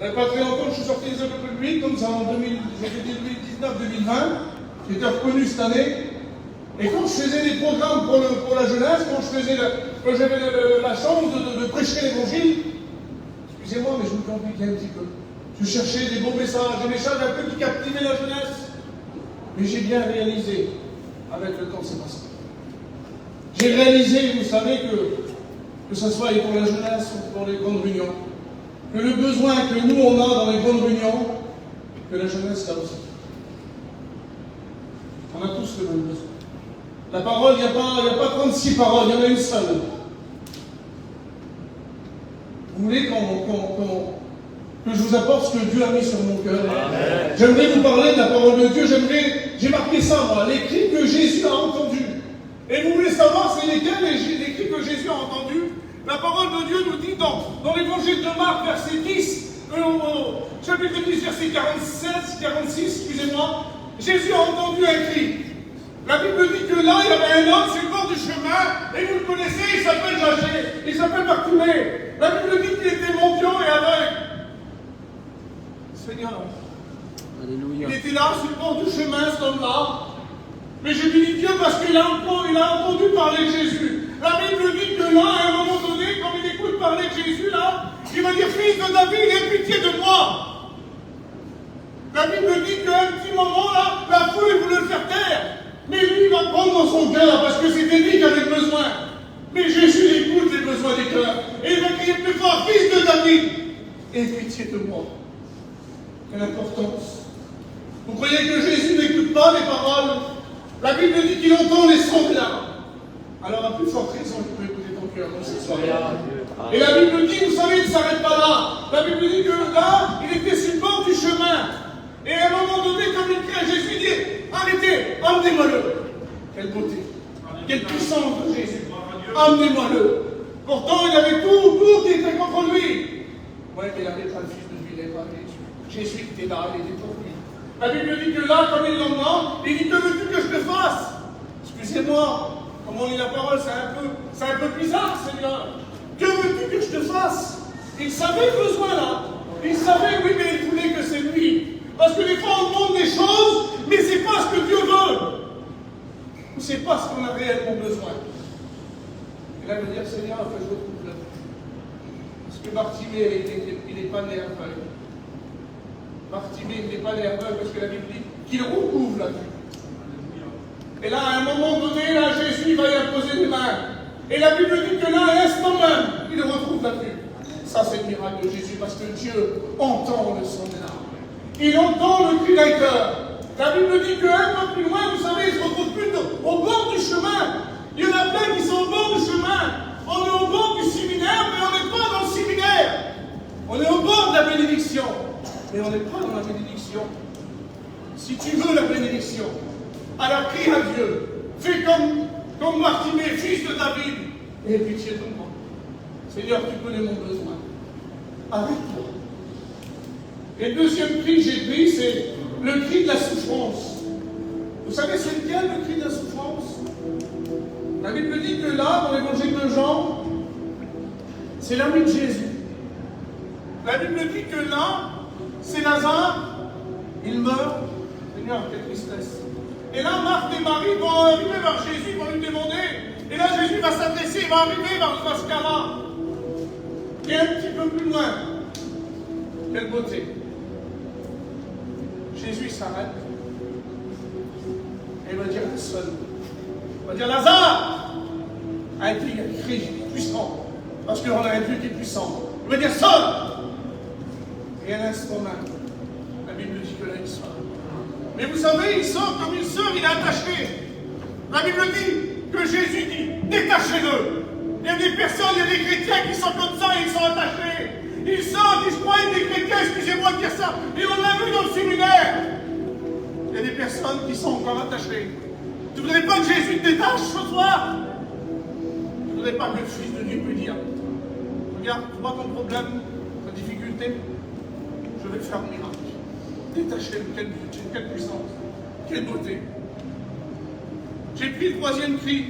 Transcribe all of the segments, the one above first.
n'y a pas très longtemps, je suis sorti des écoles publiques, comme ça, en 2019-2020, qui était reconnu cette année. Et quand je faisais des programmes pour la jeunesse, quand j'avais la chance de prêcher l'évangile, excusez-moi, mais je me compliquais un petit peu. Je cherchais des bons messages, des messages un peu qui captivaient la jeunesse. Mais j'ai bien réalisé, avec le temps, c'est pas ça. J'ai réalisé, vous savez, que ce soit pour la jeunesse ou pour les grandes réunions, que le besoin que nous, on a dans les grandes réunions, que la jeunesse a aussi. On a tous le même besoin. La parole, il n'y a pas 36 paroles, il y en a une seule. Vous voulez que je vous apporte ce que Dieu a mis sur mon cœur? J'aimerais vous parler de la parole de Dieu. J'ai marqué ça, moi, les cris que Jésus a entendus. Et vous voulez savoir c'est lesquels les cris que Jésus a entendus? La parole de Dieu nous dit dans l'évangile de Marc, verset 10, chapitre 10, verset 46, excusez-moi, Jésus a entendu un cri. La Bible dit que là, il y avait un homme sur le bord du chemin, et vous le connaissez, il s'appelle Zachée, il s'appelle Bartimée. La Bible dit qu'il était mendiant et aveugle. Seigneur, Alléluia. il était là sur le bord du chemin, cet homme-là. Mais je bénis Dieu parce qu'il a entendu parler de Jésus. La Bible dit que là, à un moment donné, quand il écoute parler de Jésus, là, il va dire, fils de David, aie pitié de moi. La Bible dit qu'à un petit moment, là, la foule voulait le faire taire. Mais lui, il va prendre dans son cœur, parce que c'était lui qui avait besoin. Mais Jésus écoute les besoins des cœurs. Et il va crier plus fort, fils de David, aie pitié de moi. Quelle importance. Vous croyez que Jésus n'écoute pas les paroles? La Bible dit qu'il entend les sanglots. Alors, à plus forte raison, il peut écouter ton cœur dans cette soirée. Et la Bible dit, vous savez, il ne s'arrête pas là. La Bible dit que là, il était sur le bord du chemin. Et à un moment donné, comme il crie à Jésus, il dit, arrêtez, emmenez-moi-le. Quelle beauté. Quelle puissance de Jésus. Emmenez-moi-le. Pourtant, il avait tout qui était contre lui. Oui, mais il n'avait pas le fils de Dieu, il n'avait pas Jésus. Jésus était là, il était pour lui. La Bible dit que là, comme il l'emmène, il dit, que veux-tu que je te fasse? Excusez-moi, comme on lit la parole, c'est un peu bizarre, Seigneur. Que veux-tu que je te fasse? Il savait le besoin là. Il savait, oui, mais il voulait que c'est lui. Parce que des fois, on demande des choses, mais ce n'est pas ce que Dieu veut. Ou ce n'est pas ce qu'on a réellement besoin. Et là, il veut dire, Seigneur, que je retrouve la vie. Parce que Bartimée, il n'est pas né aveugle. Bartimée, il n'est pas né aveugle parce que la Bible dit qu'il recouvre la vue. Et là, à un moment donné, là, Jésus va y imposer les mains. Et la Bible dit que là, à l'instant même, il retrouve la vue. Ça, c'est le miracle de Jésus, parce que Dieu entend le son des larmes. Il entend le cri d'un cœur. La Bible dit qu'un peu plus loin, vous savez, il se retrouve plus au bord du chemin. Il y en a plein qui sont au bord du chemin. On est au bord du séminaire, mais on n'est pas dans le séminaire. On est au bord de la bénédiction, mais on n'est pas dans la bénédiction. Si tu veux la bénédiction, alors crie à Dieu. Fais comme Bartimée, fils de David, et aie pitié de moi. Seigneur, tu connais mon besoin. Arrête-toi. Et le deuxième cri que j'ai pris, c'est le cri de la souffrance. Vous savez, c'est lequel le cri de la souffrance? La Bible dit que là, dans l'évangile de Jean, c'est l'ami de Jésus. La Bible dit que là, c'est Lazare, il meurt. Seigneur, quelle tristesse. Et là, Marthe et Marie vont arriver vers Jésus, vont lui demander. Et là, Jésus va s'adresser, il va arriver dans ce cas-là. Et un petit peu plus loin. Quelle beauté. Jésus s'arrête. Et il va dire un seul. Il va dire Lazare. Un cri puissant. Parce qu'on a un Dieu qui est puissant. Il va dire sors. Et à l'instant même, la Bible dit que là, il sort. Mais vous savez, il sort comme une sœur, il est attaché. La Bible dit que Jésus dit, détachez-le. Il y a des personnes, il y a des chrétiens qui sont comme ça et ils sont attachés. Ils sortent, ils se croient des chrétiens, excusez-moi de dire ça, et on l'a vu dans le séminaire. Il y a des personnes qui sont encore attachées. Tu ne voudrais pas que Jésus te détache ce soir? Tu ne voudrais pas que le Fils de Dieu puisse dire, regarde, tu vois ton problème, ta difficulté, je vais te faire un miracle. Détaché, quelle puissance, quelle beauté. J'ai pris le troisième cri.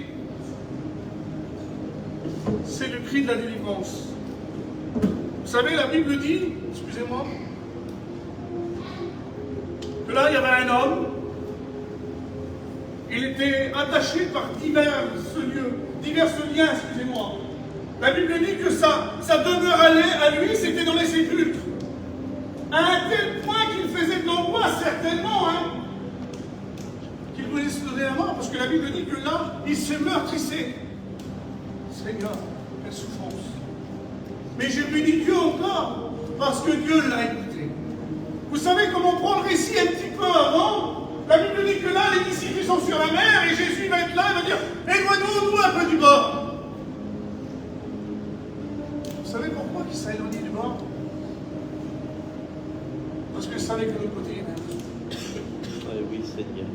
C'est le cri de la délivrance. Vous savez, la Bible dit, excusez-moi, que là, il y avait un homme, il était attaché par divers liens, excusez-moi. La Bible dit que sa demeure à lui, c'était dans les sépulcres. À un tel point qu'il faisait de l'angoisse, certainement, qu'il voulait se donner la mort, parce que la Bible dit que là, il se meurtrissait. Seigneur, quelle souffrance. Mais j'ai béni Dieu encore, parce que Dieu l'a écouté. Vous savez comment on prend le récit un petit peu avant? La Bible dit que là, les disciples sont sur la mer, et Jésus va être là, il va dire, éloignons-nous un peu du bord. Vous savez pourquoi il s'est éloigné du bord? Parce qu'il savait que de l'autre côté, il y avait un Jésus. Oui, Seigneur.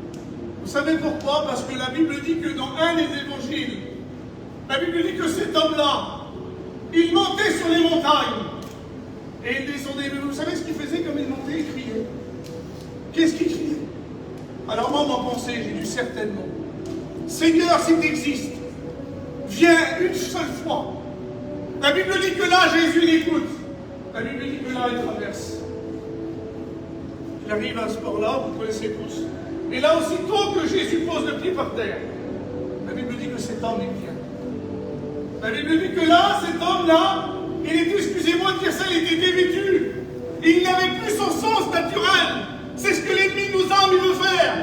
Vous savez pourquoi? Parce que la Bible dit que dans un des évangiles, la Bible dit que cet homme-là, il montait sur les montagnes et il descendait. Mais vous savez ce qu'il faisait comme il montait? Il criait. Qu'est-ce qu'il criait? Alors moi, ma pensée, j'ai dû certainement, Seigneur, si tu existes, viens une seule fois. La Bible dit que là, Jésus l'écoute. La Bible dit que là, il traverse. Il arrive à ce port-là, vous connaissez tous. Et là, aussitôt que Jésus pose le pied par terre, la Bible dit que cet homme est bien. La Bible dit que là, cet homme-là, il était, excusez-moi de dire ça, il était dévêtu. Il n'avait plus son sens naturel. C'est ce que l'ennemi nous âme, il veut faire.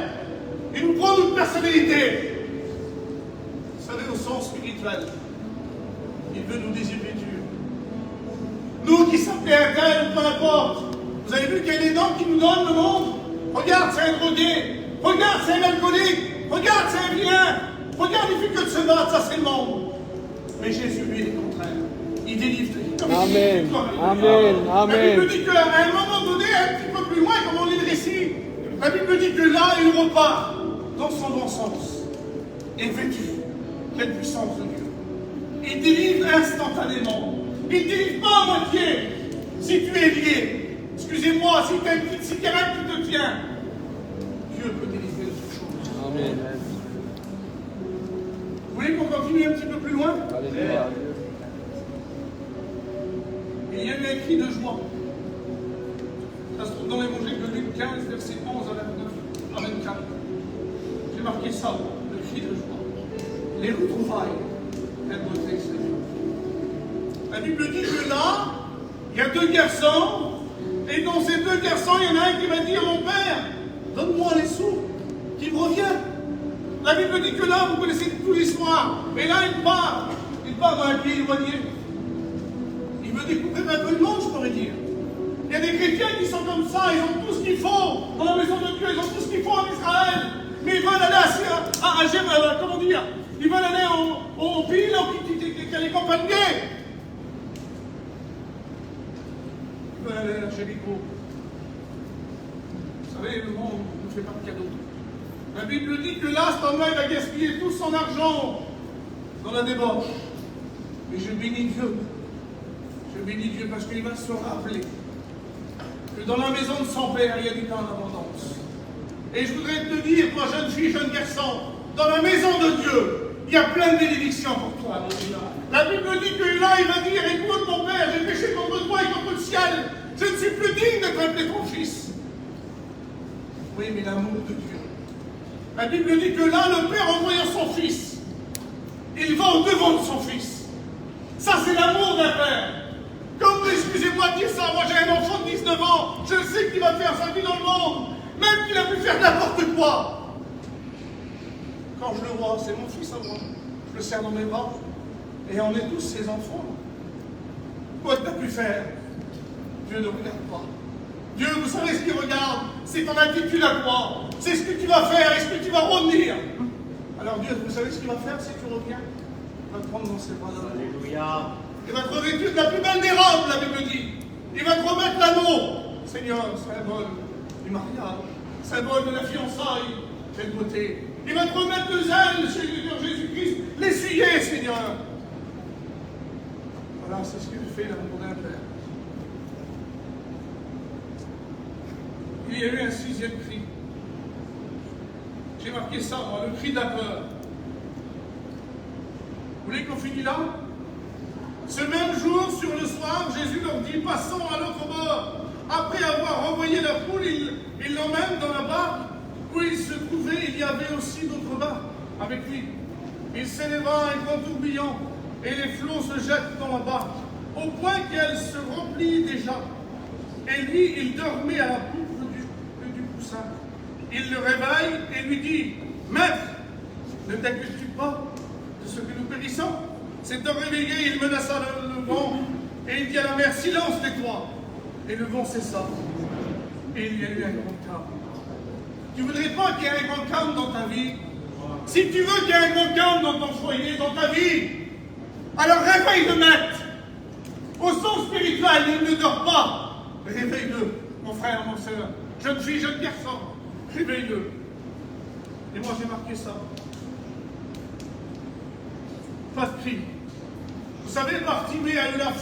Il nous prend notre personnalité. Vous savez, au sens spirituel, il veut nous désuétude. Nous qui s'appelons un tel, peu importe. Vous avez vu qu'il y a des noms qui nous donnent le monde? Regarde, c'est un drogué. Regarde, c'est un alcoolique. Regarde, c'est un vilain. Regarde, il fait que de se battre, ça c'est le monde. Mais Jésus, lui, est le contraire. Il délivre. Amen. Amen. Amen. La Bible dit qu'à un moment donné, un petit peu plus loin, comme on lit le récit, la Bible dit que là, il repart dans son bon sens. Et vêtu. Quelle puissance de Dieu. Il délivre instantanément. Il ne délivre pas à moitié. Si tu es lié, excusez-moi, si tu as une petite cigarette qui te tient, Dieu peut délivrer de toute chose. Amen. Vous voulez qu'on continue un petit peu plus loin? Alléluia. Il y a eu un cri de joie. Ça se trouve dans l'évangile de Luc 15, versets 11 à 24. J'ai marqué ça, le cri de joie. Les retrouvailles d'un beauté, Seigneur. La Bible dit que là, il y a deux garçons, et dans ces deux garçons, il y en a un qui va dire, mon père, donne-moi les sous, qui me revient. La Bible dit que là, vous connaissez tous les soirs, et là, il part dans un pays éloigné. Il veut découvrir un peu le monde, je pourrais dire. Il y a des chrétiens qui sont comme ça, ils ont tout ce qu'il faut dans la maison de Dieu, ils ont tout ce qu'il faut en Israël, mais ils veulent aller comment dire, ils veulent aller au pays là qui a les campagnes gays. Ils veulent aller à Jéricho. Vous savez, le monde ne fait pas de cadeaux. La Bible dit que là, cet homme-là, il va gaspiller tout son argent dans la débauche. Mais je bénis Dieu. Je bénis Dieu parce qu'il va se rappeler que dans la maison de son père, il y a du pain en abondance. Et je voudrais te dire, toi, jeune fille, jeune garçon, dans la maison de Dieu, il y a plein de bénédictions pour toi. La Bible dit que là, il va dire, écoute mon père, j'ai péché contre toi et contre le ciel. Je ne suis plus digne d'être appelé ton fils. Oui, mais l'amour de Dieu. La Bible dit que là, le père, en voyant son fils, il va au devant de son fils. Ça, c'est l'amour d'un père. Comme, excusez-moi de dire ça, moi j'ai un enfant de 19 ans, je sais qu'il va faire sa vie dans le monde, même qu'il a pu faire n'importe quoi. Quand je le vois, c'est mon fils à moi, je le serre dans mes bras, et on est tous ses enfants. Quoi tu as pu faire? Dieu ne regarde pas. Dieu, vous savez ce qu'il regarde? C'est ton attitude à toi. C'est ce que tu vas faire, est-ce que tu vas revenir? Alors Dieu, vous savez ce qu'il va faire si tu reviens? Il va te prendre dans ses bras. Alléluia. Il va te revêtir de la plus belle des robes, la Bible dit. Il va te remettre l'anneau. Seigneur, symbole du mariage, symbole de la fiançaille. Quelle beauté. Il va te remettre le zèle, Seigneur Jésus-Christ. L'essuyer, Seigneur. Voilà, c'est ce qu'il fait l'amour d'un père. Il y a eu un sixième cri. J'ai marqué ça, moi, le cri de la peur. Vous voulez qu'on finisse là? Ce même jour, sur le soir, Jésus leur dit, passons à l'autre bord. Après avoir renvoyé la foule, il l'emmène dans la barque où il se trouvait. Il y avait aussi d'autres barques avec lui. Il s'éleva un grand tourbillon et les flots se jettent dans la barque, au point qu'elle se remplit déjà. Et lui, il dormait à la poupe du coussin. Il le réveille et lui dit, « Maître, ne t'inquiètes-tu pas de ce que nous périssons ?» S'étant réveillé, il menaça le vent et il dit à la mer, « Silence, tais-toi !» Et le vent cessa. Et il y a eu un grand calme. Tu ne voudrais pas qu'il y ait un grand calme dans ta vie? Si tu veux qu'il y ait un grand calme dans ton foyer, dans ta vie, alors réveille le maître. Au sens spirituel, il ne dort pas. Réveille-le, mon frère, mon soeur, jeune fille, jeune garçon. Réveille-le. Et moi, j'ai marqué ça. Pas de cri. Vous savez, Bartimée a eu la foi.